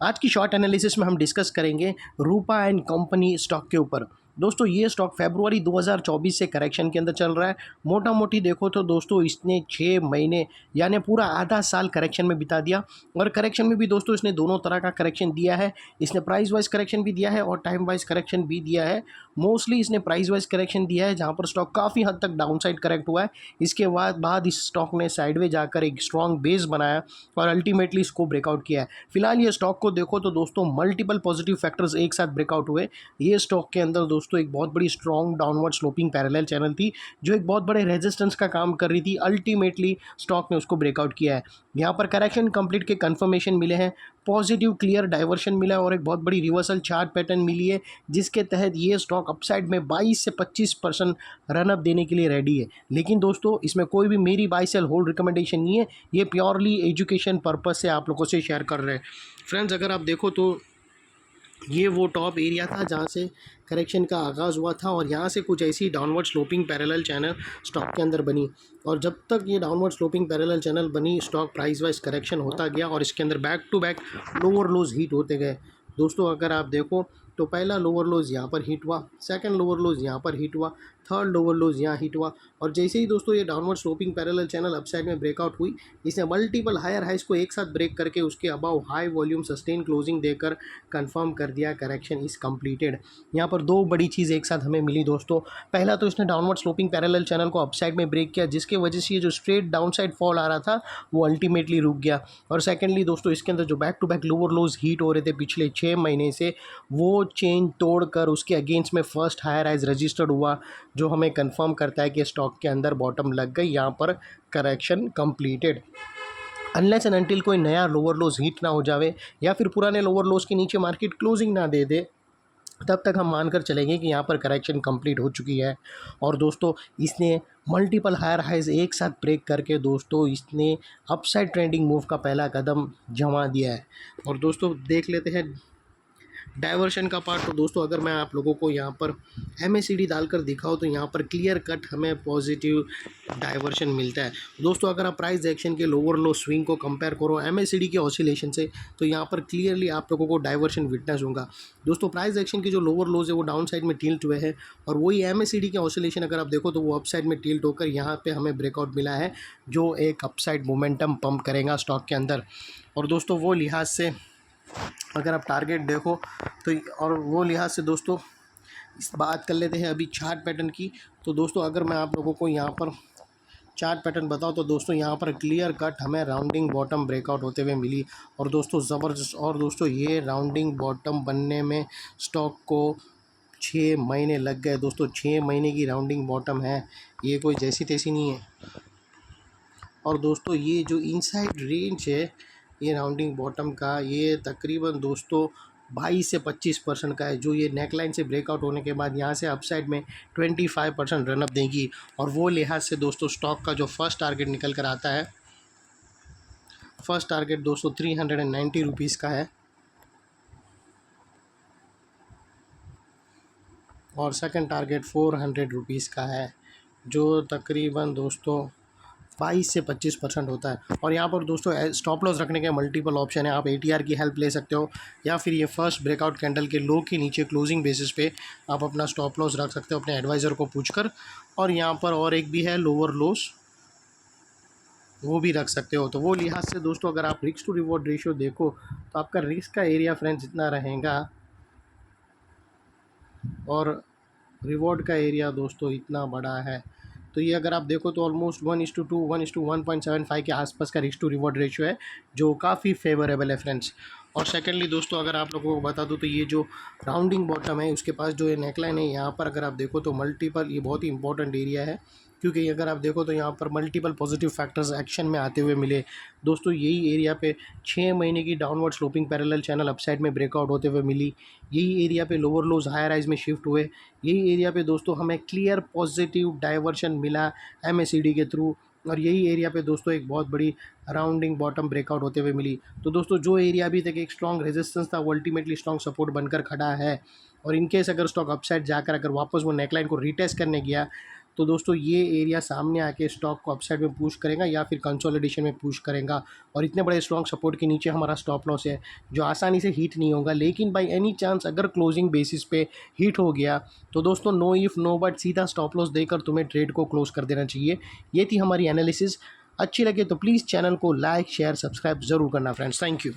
आज की short analysis में हम डिस्कस करेंगे रूपा एंड कंपनी स्टॉक के ऊपर। दोस्तों ये स्टॉक फरवरी 2024 से करेक्शन के अंदर चल रहा है। मोटा मोटी देखो तो दोस्तों इसने 6 महीने यानी पूरा आधा साल करेक्शन में बिता दिया। और करेक्शन में भी दोस्तों इसने दोनों तरह का करेक्शन दिया है। इसने प्राइस वाइज करेक्शन भी दिया है और टाइम वाइज करेक्शन भी दिया है। मोस्टली इसने प्राइस वाइज करेक्शन दिया है, जहाँ पर स्टॉक काफ़ी हद तक डाउन साइड करेक्ट हुआ है। इसके बाद इस स्टॉक ने साइडवे जाकर एक स्ट्रॉन्ग बेस बनाया और अल्टीमेटली इसको ब्रेकआउट किया है। फिलहाल ये स्टॉक को देखो तो दोस्तों मल्टीपल पॉजिटिव फैक्टर्स एक साथ ब्रेकआउट हुए। ये स्टॉक के अंदर दोस्तों एक बहुत बड़ी strong downward sloping parallel channel थी, जो एक बहुत बड़े रेजिस्टेंस का काम कर रही थी। अल्टीमेटली स्टॉक ने उसको ब्रेकआउट किया है। यहाँ पर करेक्शन कंप्लीट के कंफर्मेशन मिले हैं, पॉजिटिव क्लियर डाइवर्शन मिला है और एक बहुत बड़ी रिवर्सल चार्ट पैटर्न मिली है, जिसके तहत ये स्टॉक अपसाइड में 22 से 25% रनअप देने के लिए रेडी है। लेकिन दोस्तों इसमें कोई भी मेरी बाय सेल होल्ड रिकमेंडेशन नहीं है, ये प्योरली एजुकेशन पर्पज से आप लोगों से शेयर कर रहे हैं। फ्रेंड्स, अगर आप देखो तो ये वो टॉप एरिया था जहाँ से करेक्शन का आगाज़ हुआ था और यहाँ से कुछ ऐसी downward sloping parallel channel stock के अंदर बनी। और जब तक ये डाउनवर्ड स्लोपिंग पैरेलल चैनल बनी, स्टॉक प्राइस वाइज करेक्शन होता गया और इसके अंदर back to back lower lows hit होते गए। दोस्तों अगर आप देखो तो पहला लोअर लोज यहाँ पर हिट हुआ, सेकंड लोअर लोज यहाँ पर हिट हुआ, थर्ड लोअर लोज यहाँ हिट हुआ। और जैसे ही दोस्तों ये downward sloping parallel channel upside में ब्रेकआउट हुई, इसने मल्टीपल हायर हाइस को एक साथ ब्रेक करके उसके above high volume sustain closing देकर कंफर्म कर दिया करेक्शन इज कंप्लीटेड। यहाँ पर दो बड़ी चीज़ एक साथ हमें मिली दोस्तों। पहला तो इसने डाउनवर्ड स्लोपिंग पैरेलल चैनल को अपसाइड में ब्रेक किया, जिसके वजह से ये जो स्ट्रेट डाउन साइड फॉल आ रहा था वो अल्टीमेटली रुक गया। और सेकेंडली दोस्तों इसके अंदर जो back to back lower lows hit हो रहे थे पिछले 6 महीने से, वो चेन तोड़कर उसके अगेंस्ट में फर्स्ट हायर हाइज रजिस्टर्ड हुआ, जो हमें कंफर्म करता है कि स्टॉक के अंदर बॉटम लग गई। यहाँ पर correction completed. Unless and until कोई नया लोअर लोज हिट ना हो जावे या फिर पुराने लोअर लोज के नीचे मार्केट क्लोजिंग ना दे दे, तब तक हम मानकर चलेंगे कि यहाँ पर करेक्शन कंप्लीट हो चुकी है। और दोस्तों इसने मल्टीपल हायर हाइज एक साथ ब्रेक करके दोस्तों इसने अपसाइड ट्रेंडिंग मूव का पहला कदम जमा दिया है। और दोस्तों देख लेते हैं डाइवर्शन का पार्ट। तो दोस्तों अगर मैं आप लोगों को यहाँ पर MACD डालकर दिखाऊँ तो यहाँ पर क्लियर कट हमें पॉजिटिव डाइवर्शन मिलता है। दोस्तों अगर आप प्राइस एक्शन के लोअर लो स्विंग को कंपेयर करो MACD के ऑसिलेशन से, तो यहाँ पर क्लियरली आप लोगों को डाइवर्शन विटनेस होगा। दोस्तों प्राइस एक्शन के जो लोअर लोज है वो डाउन साइड में टिल्ट हुए हैं और वही MACD के ऑसिलेशन अगर आप देखो तो वो अपसाइड में टिल्ट होकर यहाँ पर हमें ब्रेकआउट मिला है, जो एक अपसाइड मोमेंटम पंप करेगा स्टॉक के अंदर। और दोस्तों वो लिहाज से अगर आप टारगेट देखो तो, और वो लिहाज से दोस्तों इस बात कर लेते हैं अभी चार्ट पैटर्न की। तो दोस्तों अगर मैं आप लोगों को यहाँ पर चार्ट पैटर्न बताऊँ तो दोस्तों यहाँ पर क्लियर कट हमें राउंडिंग बॉटम ब्रेकआउट होते हुए मिली और दोस्तों ज़बरदस्त। और दोस्तों ये राउंडिंग बॉटम बनने में स्टॉक को 6 महीने लग गए। दोस्तों 6 महीने की राउंडिंग बॉटम है, ये कोई जैसी तैसी नहीं है। और दोस्तों ये जो इनसाइड रेंज है ये राउंडिंग बॉटम का, ये तकरीबन दोस्तों 22 से 25% का है, जो ये नेकलाइन से ब्रेकआउट होने के बाद यहाँ से अपसाइड में 25% रनअप देगी। और वो लिहाज से दोस्तों स्टॉक का जो फर्स्ट टारगेट निकल कर आता है, फर्स्ट टारगेट दोस्तों 390 रुपीज़ का है और सेकंड टारगेट 400 रुपीज़ का है, जो तकरीबन दोस्तों 22 से 25% होता है। और यहाँ पर दोस्तों स्टॉप लॉस रखने के मल्टीपल ऑप्शन है। आप ATR की हेल्प ले सकते हो या फिर ये फर्स्ट ब्रेकआउट कैंडल के लो के नीचे क्लोजिंग बेसिस पे आप अपना स्टॉप लॉस रख सकते हो अपने एडवाइज़र को पूछकर। और यहाँ पर और एक भी है लोअर लॉस, वो भी रख सकते हो। तो वो लिहाज से दोस्तों अगर आप रिस्क टू रिवॉर्ड रेशियो देखो तो आपका रिस्क का एरिया फ्रेंड्स इतना रहेगा और रिवॉर्ड का एरिया दोस्तों इतना बड़ा है। तो ये अगर आप देखो तो ऑलमोस्ट 1:2 1:1.75 के आसपास का रिस्क टू रिवॉर्ड रेशियो है, जो काफ़ी फेवरेबल है फ्रेंड्स। और सेकेंडली दोस्तों अगर आप लोगों को बता दूं तो ये जो राउंडिंग बॉटम है उसके पास जो ये नेकलाइन है, यहाँ पर अगर आप देखो तो मल्टीपल, ये बहुत ही इंपॉर्टेंट एरिया है, क्योंकि अगर आप देखो तो यहाँ पर मल्टीपल पॉजिटिव फैक्टर्स एक्शन में आते हुए मिले। दोस्तों यही एरिया पे 6 महीने की downward sloping parallel channel upside में ब्रेकआउट होते हुए मिली। यही एरिया पे लोअर लोज हायर हाइज में शिफ्ट हुए। यही एरिया पे दोस्तों हमें क्लियर पॉजिटिव डाइवर्शन मिला MACD के थ्रू। और यही एरिया पे दोस्तों एक बहुत बड़ी राउंडिंग बॉटम ब्रेकआउट होते हुए मिली। तो दोस्तों जो एरिया अभी तक एक स्ट्रॉन्ग रेजिस्टेंस था वो अल्टीमेटली स्ट्रॉन्ग सपोर्ट बनकर खड़ा है। और इनकेस अगर स्टॉक अपसाइड जाकर अगर वापस वो नेकलाइन को रिटेस्ट करने गया तो दोस्तों ये एरिया सामने आके स्टॉक को अपसाइड में पुश करेगा या फिर कंसोलिडेशन में पुश करेगा। और इतने बड़े स्ट्रॉन्ग सपोर्ट के नीचे हमारा स्टॉप लॉस है जो आसानी से हिट नहीं होगा। लेकिन बाई एनी चांस अगर क्लोजिंग बेसिस पे हिट हो गया तो दोस्तों नो इफ़ नो बट सीधा स्टॉप लॉस देकर तुम्हें ट्रेड को क्लोज कर देना चाहिए। ये थी हमारी एनालिसिस। अच्छी लगे तो प्लीज़ चैनल को लाइक शेयर सब्सक्राइब ज़रूर करना फ्रेंड्स। Thank you.